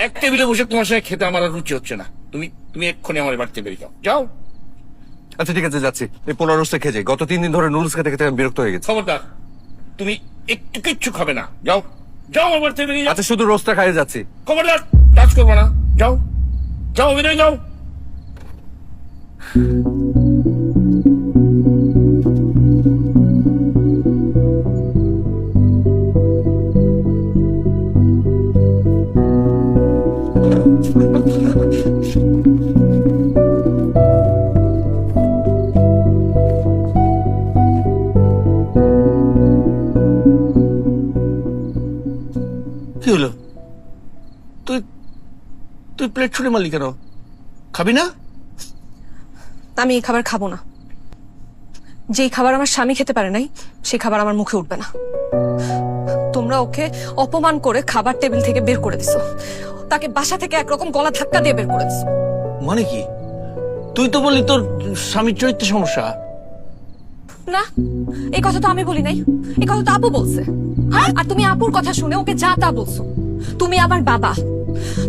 এক টেবিলে বসে তোমার সঙ্গে খেতে আমার আর রুচি হচ্ছে না। তুমি তুমি এক্ষুনি আমার বাড়িতে বেরিয়ে যাও, যাও। আচ্ছা ঠিক আছে, যাচ্ছি। এই পোলাও রোস্টে খেয়ে যাই। গত 3 দিন ধরে নুডলস খেতে খেতে আমি বিরক্ত হয়ে গেছি। খবরদার, তুমি একটু কিচ্ছু খাবে না, যাও যাও আমার বাড়িতে বেরিয়ে যাও। আচ্ছা শুধু রোস্টটা খাইয়ে যাচ্ছি। খবরদার, টাচ করবো না, যাও যাও, বেরিয়ে যাও। কি হলো? তুই তুই প্লেট ছুঁড়ে মারলি কেন? খাবি না? আমি এই খাবার খাবো না। যেই খাবার আমার স্বামী খেতে পারে নাই সেই খাবার আমার মুখে উঠবে না। তোমরা ওকে অপমান করে খাবার টেবিল থেকে বের করে দিছো, তাকে বাসা থেকে একরকম গলা ধাক্কা দিয়ে বের করে দিছো। মানে কি? তুই তো বললি তোর স্বামীর চরিত্রের সমস্যা। না, এই কথা তো আমি বলি নাই, এই কথা তো আপু বলছে। আর তুমি আপুর কথা শুনে ওকে যা তা বলছো। তুমি আমার বাবা,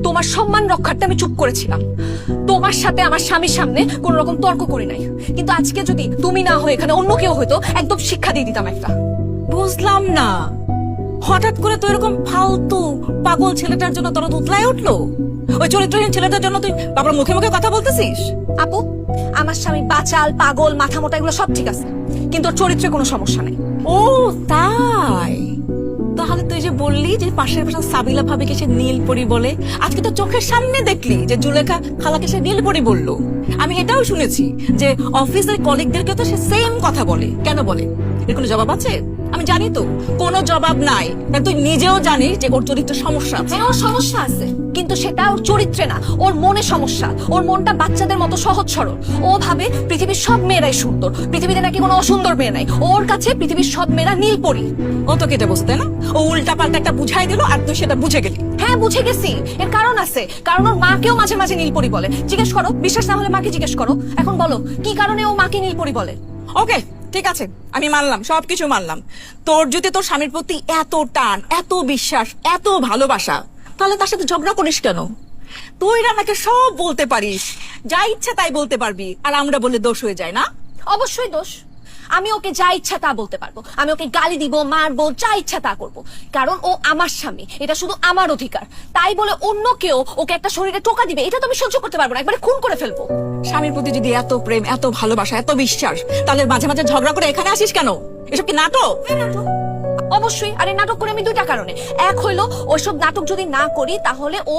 তোমার সম্মান রক্ষার্থে আমি চুপ করেছিলাম। তোমার সাথে আমার স্বামীর সামনে কোন রকম তর্ক করি নাই। কিন্তু আজকে যদি তুমি না হয়ে এখানে অন্য কেউ হয়তো, একদম শিক্ষা দিয়ে দিতাম একটা। বুঝলাম না, হঠাৎ করে তো এরকম ফালতু পাগল ছেলেটার জন্য তোর উতলায় উঠলো? ওই চরিত্রহীন ছেলেটার জন্য তুই বাবার মুখে মুখে কথা বলতেছিস? আপু, আমার স্বামী বাচাল, পাগল, মাথা মোটা, এগুলো সব ঠিক আছে, কিন্তু ওর চরিত্রে কোনো সমস্যা নেই। ও তাই? তাহলে তুই যে বললি যে পাশের পাশে সাবিলা ভাবিকে সে নীলপরি বলে, আজকে তো চোখের সামনে দেখলি যে জুলেখা খালাকে সে নীলপরি বললো। আমি এটাও শুনেছি যে অফিসের কলিগদেরকে তো সে সেম কথা বলে। কেন বলে? এর কোনো জবাব আছে? আমি জানি তো কোনো জবাব নাই, কারণ তুই নিজেও জানিস যে ওর চরিত্রে সমস্যা আছে। হ্যাঁ, ওর সমস্যা আছে, কিন্তু সেটা ওর চরিত্রে না, ওর মনে সমস্যা। ওর মনটা বাচ্চাদের মতো সহজ সরল। ও ভাবে পৃথিবীর সব মেয়েরাই সুন্দর, পৃথিবীতে নাকি কোনো অসুন্দর মেয়ে নাই। ওর কাছে পৃথিবীর সব মেয়েরা নীলপরি। ও তো কেটে বসতে না, ও উল্টা পাল্টা একটা বুঝাই দিল আর তুই সেটা বুঝে গেলি। হ্যাঁ, বুঝে গেছি। এর কারণ আছে, কারণ ওর মাকেও মাঝে মাঝে নীলপরি বলে। জিজ্ঞেস করো, বিশ্বাস না হলে মাকে জিজ্ঞেস করো। এখন বলো, কি কারণে ও মাকে নীলপরি বলে? ওকে ঠিক আছে, আমি মানলাম, সবকিছু মানলাম। তোর যদি তোর স্বামীর প্রতি এত টান, এত বিশ্বাস, এত ভালোবাসা, তাহলে তার সাথে ঝগড়া করিস কেন? তুই রানাকে সব বলতে পারিস, যা ইচ্ছা তাই বলতে পারবি, আর আমরা বলে দোষ হয়ে যায় না? অবশ্যই দোষ। আমি ওকে যা ইচ্ছা তা বলতে পারবো, আমি ওকে গালি দিব, মারবো, যা ইচ্ছা তা করবো, কারণ ও আমার স্বামী, এটা শুধু আমার অধিকার। তাই বলে অন্য কেউ ওকে একটা শরীরে টোকা দিবে, এটা তো আমি সহ্য করতে পারবো না, একবারে খুন করে ফেলবো। স্বামীর প্রতি যদি এত প্রেম, এত ভালোবাসা, এত বিশ্বাস, তাহলে মাঝে মাঝে ঝগড়া করে এখানে আসিস কেন? এসব কি নাটক? অবশ্যই। আরে নাটক করে আমি দুইটা কারণে। এক হইলো, ওইসব নাটক যদি না করি তাহলে ও